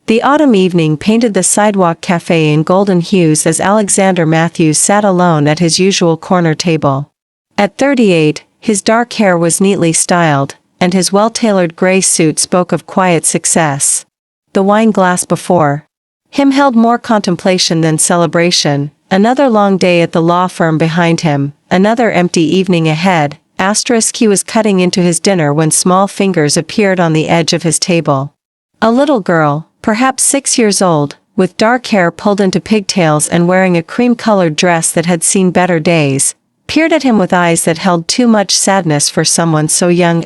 The autumn evening painted the sidewalk cafe in golden hues as Alexander Matthews sat alone at his usual corner table. At 38, his dark hair was neatly styled, and his well-tailored gray suit spoke of quiet success. The wine glass before him held more contemplation than celebration, another long day at the law firm behind him, another empty evening ahead. He was cutting into his dinner when small fingers appeared on the edge of his table. A little girl, perhaps 6 years old, with dark hair pulled into pigtails and wearing a cream-colored dress that had seen better days, peered at him with eyes that held too much sadness for someone so young.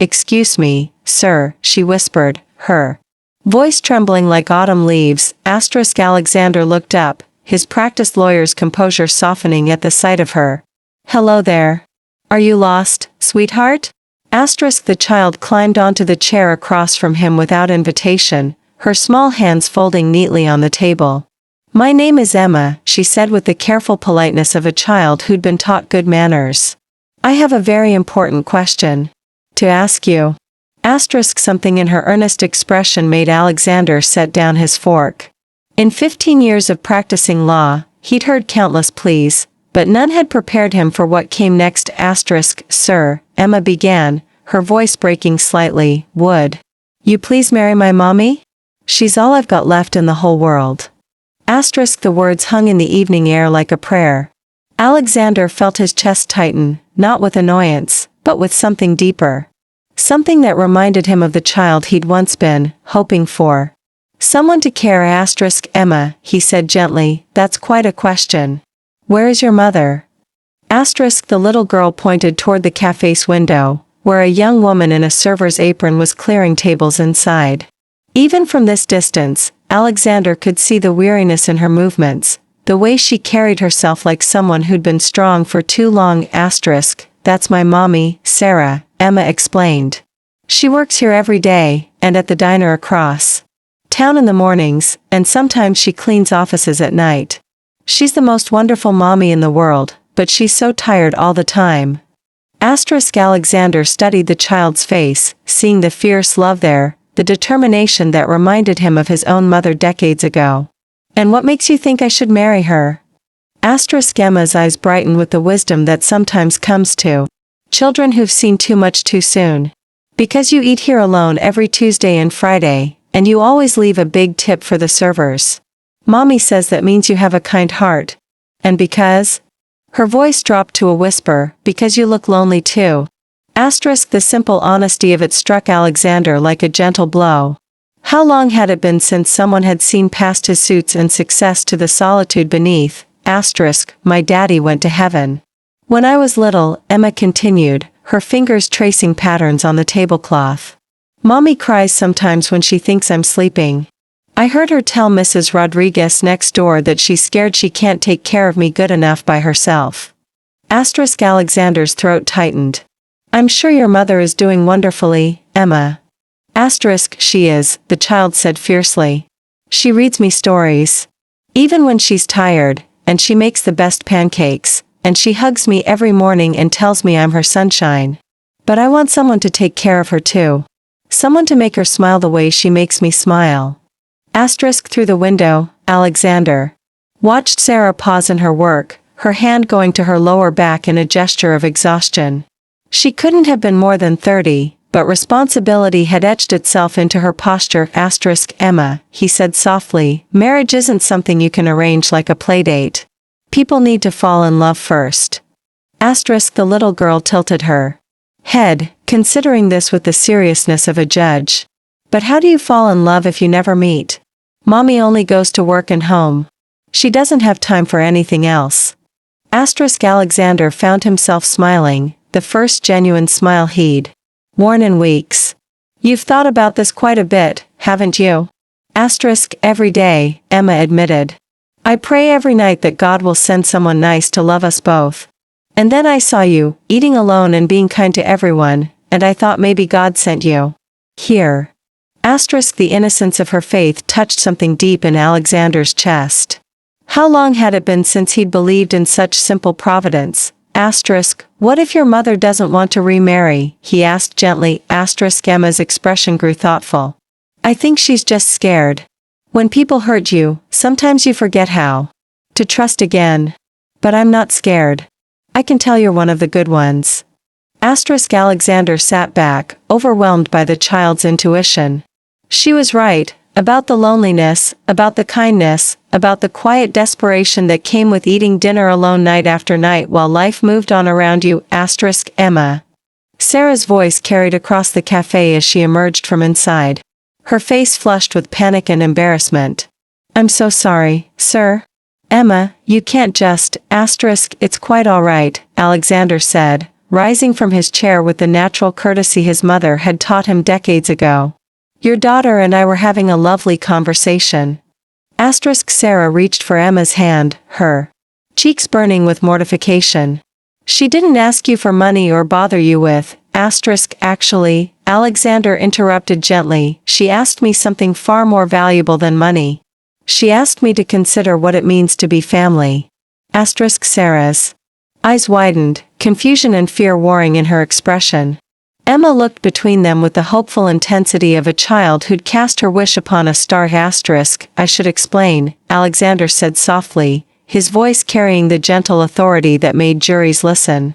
Excuse me, sir, she whispered, her voice trembling like autumn leaves. Alexander looked up, his practiced lawyer's composure softening at the sight of her. Hello there. Are you lost, sweetheart? The child climbed onto the chair across from him without invitation, her small hands folding neatly on the table. My name is Emma, she said with the careful politeness of a child who'd been taught good manners. I have a very important question to ask you. Something in her earnest expression made Alexander set down his fork. In 15 years of practicing law, he'd heard countless pleas, but none had prepared him for what came next. Sir, Emma began, her voice breaking slightly, would you please marry my mommy? She's all I've got left in the whole world. The words hung in the evening air like a prayer. Alexander felt his chest tighten, not with annoyance, but with something deeper. Something that reminded him of the child he'd once been, hoping for. Someone to care. Emma, he said gently, that's quite a question. Where is your mother? The little girl pointed toward the cafe's window, where a young woman in a server's apron was clearing tables inside. Even from this distance, Alexander could see the weariness in her movements, the way she carried herself like someone who'd been strong for too long. That's my mommy, Sarah, Emma explained. She works here every day, and at the diner across town in the mornings, and sometimes she cleans offices at night. She's the most wonderful mommy in the world, but she's so tired all the time. Alexander studied the child's face, seeing the fierce love there, the determination that reminded him of his own mother decades ago. And what makes you think I should marry her? Emma's eyes brightened with the wisdom that sometimes comes to children who've seen too much too soon. Because you eat here alone every Tuesday and Friday, and you always leave a big tip for the servers. Mommy says that means you have a kind heart. And because? Her voice dropped to a whisper, because you look lonely too. The simple honesty of it struck Alexander like a gentle blow. How long had it been since someone had seen past his suits and success to the solitude beneath? My daddy went to heaven. When I was little, Emma continued, her fingers tracing patterns on the tablecloth. Mommy cries sometimes when she thinks I'm sleeping. I heard her tell Mrs. Rodriguez next door that she's scared she can't take care of me good enough by herself. Alexander's throat tightened. I'm sure your mother is doing wonderfully, Emma. She is, the child said fiercely. She reads me stories. Even when she's tired, and she makes the best pancakes, and she hugs me every morning and tells me I'm her sunshine. But I want someone to take care of her too. Someone to make her smile the way she makes me smile. Through the window, Alexander watched Sarah pause in her work, her hand going to her lower back in a gesture of exhaustion. She couldn't have been more than 30, but responsibility had etched itself into her posture. Emma, he said softly, marriage isn't something you can arrange like a playdate. People need to fall in love first. The little girl tilted her head, considering this with the seriousness of a judge. But how do you fall in love if you never meet? Mommy only goes to work and home. She doesn't have time for anything else. Alexander found himself smiling, the first genuine smile he'd worn in weeks. You've thought about this quite a bit, haven't you? Every day, Emma admitted. I pray every night that God will send someone nice to love us both. And then I saw you, eating alone and being kind to everyone, and I thought maybe God sent you here. The innocence of her faith touched something deep in Alexander's chest. How long had it been since he'd believed in such simple providence? What if your mother doesn't want to remarry? He asked gently. Emma's expression grew thoughtful. I think she's just scared. When people hurt you, sometimes you forget how to trust again. But I'm not scared. I can tell you're one of the good ones. Alexander sat back, overwhelmed by the child's intuition. She was right, about the loneliness, about the kindness, about the quiet desperation that came with eating dinner alone night after night while life moved on around you. Emma. Sarah's voice carried across the cafe as she emerged from inside. Her face flushed with panic and embarrassment. I'm so sorry, sir. Emma, you can't just, it's quite all right, Alexander said, rising from his chair with the natural courtesy his mother had taught him decades ago. Your daughter and I were having a lovely conversation. Sarah reached for Emma's hand, her cheeks burning with mortification. She didn't ask you for money or bother you with, actually, Alexander interrupted gently, she asked me something far more valuable than money. She asked me to consider what it means to be family. Sarah's eyes widened, confusion and fear warring in her expression. Emma looked between them with the hopeful intensity of a child who'd cast her wish upon a star. I should explain, Alexander said softly, his voice carrying the gentle authority that made juries listen.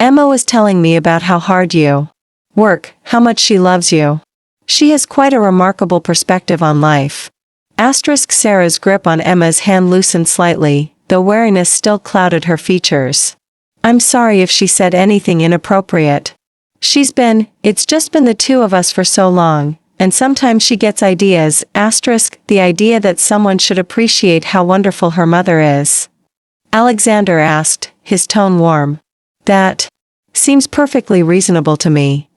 Emma was telling me about how hard you work, how much she loves you. She has quite a remarkable perspective on life. Sarah's grip on Emma's hand loosened slightly, though wariness still clouded her features. I'm sorry if she said anything inappropriate. It's just been the two of us for so long, and sometimes she gets ideas, the idea that someone should appreciate how wonderful her mother is. Alexander asked, his tone warm. That seems perfectly reasonable to me.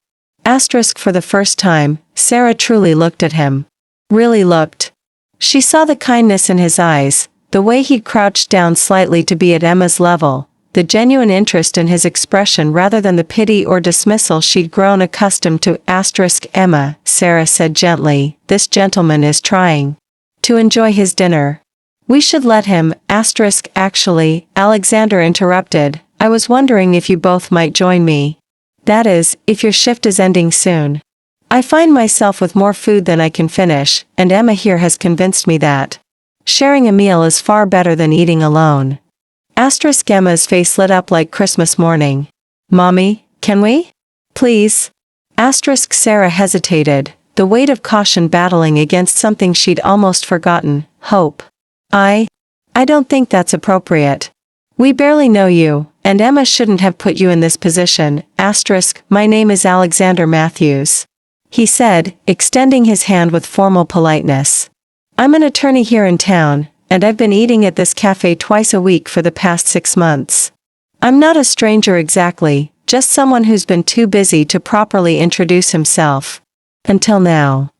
For the first time, Sarah truly looked at him. Really looked. She saw the kindness in his eyes, the way he'd crouched down slightly to be at Emma's level, the genuine interest in his expression rather than the pity or dismissal she'd grown accustomed to. Emma, Sarah said gently, this gentleman is trying to enjoy his dinner. We should let him, actually, Alexander interrupted, I was wondering if you both might join me. That is, if your shift is ending soon. I find myself with more food than I can finish, and Emma here has convinced me that sharing a meal is far better than eating alone. Emma's face lit up like Christmas morning. Mommy, can we? Please? Sarah hesitated, the weight of caution battling against something she'd almost forgotten, hope. I don't think that's appropriate. We barely know you, and Emma shouldn't have put you in this position. My name is Alexander Matthews. He said, extending his hand with formal politeness. I'm an attorney here in town, and I've been eating at this cafe twice a week for the past 6 months. I'm not a stranger exactly, just someone who's been too busy to properly introduce himself. Until now.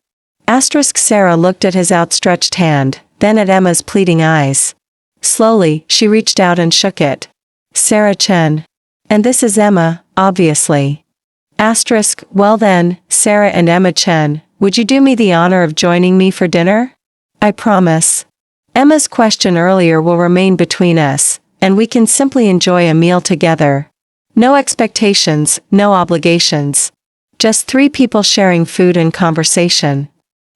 Sarah looked at his outstretched hand, then at Emma's pleading eyes. Slowly, she reached out and shook it. Sarah Chen. And this is Emma, obviously. Well then, Sarah and Emma Chen, would you do me the honor of joining me for dinner? I promise. Emma's question earlier will remain between us, and we can simply enjoy a meal together. No expectations, no obligations. Just 3 people sharing food and conversation.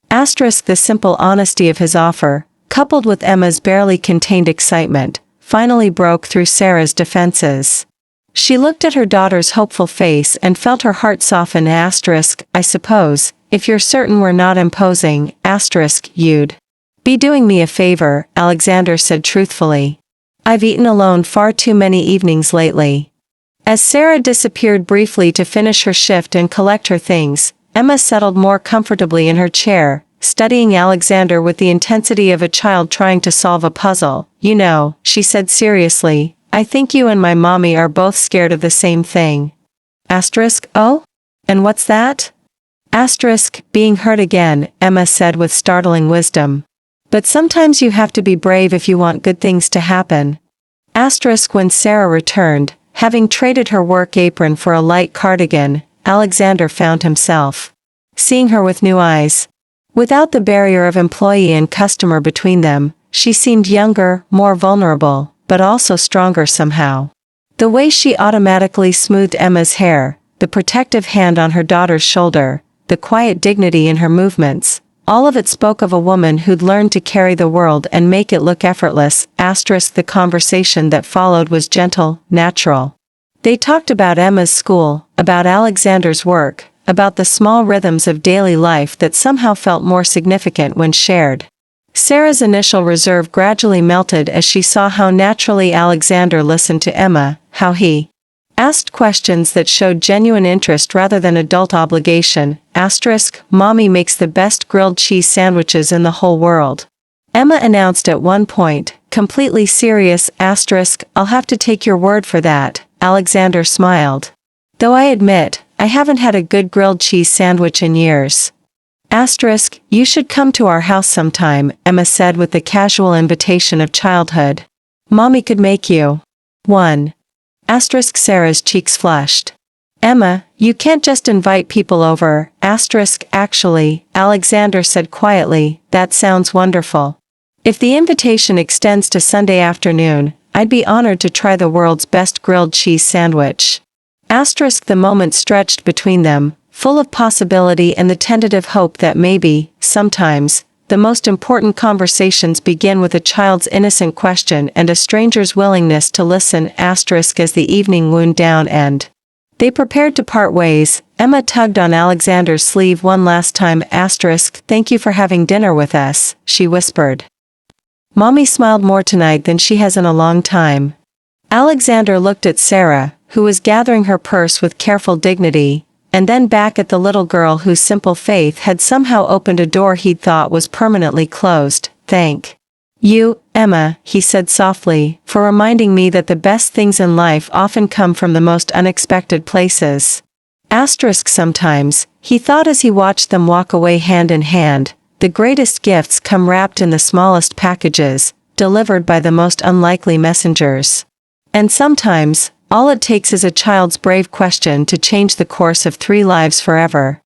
The simple honesty of his offer, coupled with Emma's barely contained excitement, finally broke through Sarah's defenses. She looked at her daughter's hopeful face and felt her heart soften. I suppose, if you're certain we're not imposing, you'd be doing me a favor, Alexander said truthfully. I've eaten alone far too many evenings lately. As Sarah disappeared briefly to finish her shift and collect her things, Emma settled more comfortably in her chair, studying Alexander with the intensity of a child trying to solve a puzzle. You know, she said seriously, I think you and my mommy are both scared of the same thing. Oh? And what's that? Being hurt again, Emma said with startling wisdom. But sometimes you have to be brave if you want good things to happen. When Sarah returned, having traded her work apron for a light cardigan, Alexander found himself seeing her with new eyes. Without the barrier of employee and customer between them, she seemed younger, more vulnerable, but also stronger somehow. The way she automatically smoothed Emma's hair, the protective hand on her daughter's shoulder, the quiet dignity in her movements, All of it spoke of a woman who'd learned to carry the world and make it look effortless. The conversation that followed was gentle, natural. They talked about Emma's school, about Alexander's work, about the small rhythms of daily life that somehow felt more significant when shared. Sarah's initial reserve gradually melted as she saw how naturally Alexander listened to Emma, how he asked questions that showed genuine interest rather than adult obligation. Mommy makes the best grilled cheese sandwiches in the whole world, Emma announced at one point, completely serious. I'll have to take your word for that, Alexander smiled. Though I admit, I haven't had a good grilled cheese sandwich in years. You should come to our house sometime, Emma said with the casual invitation of childhood. Mommy could make you one. Sarah's cheeks flushed. Emma, you can't just invite people over. Actually, Alexander said quietly, that sounds wonderful. If the invitation extends to Sunday afternoon, I'd be honored to try the world's best grilled cheese sandwich. The moment stretched between them, full of possibility and the tentative hope that maybe, sometimes, the most important conversations begin with a child's innocent question and a stranger's willingness to listen. As the evening wound down and they prepared to part ways, Emma tugged on Alexander's sleeve one last time. Thank you for having dinner with us, she whispered. Mommy smiled more tonight than she has in a long time. Alexander looked at Sarah, who was gathering her purse with careful dignity, and then back at the little girl whose simple faith had somehow opened a door he'd thought was permanently closed. Thank you, Emma, he said softly, for reminding me that the best things in life often come from the most unexpected places. Sometimes, he thought as he watched them walk away hand in hand, the greatest gifts come wrapped in the smallest packages, delivered by the most unlikely messengers. And sometimes, all it takes is a child's brave question to change the course of 3 lives forever.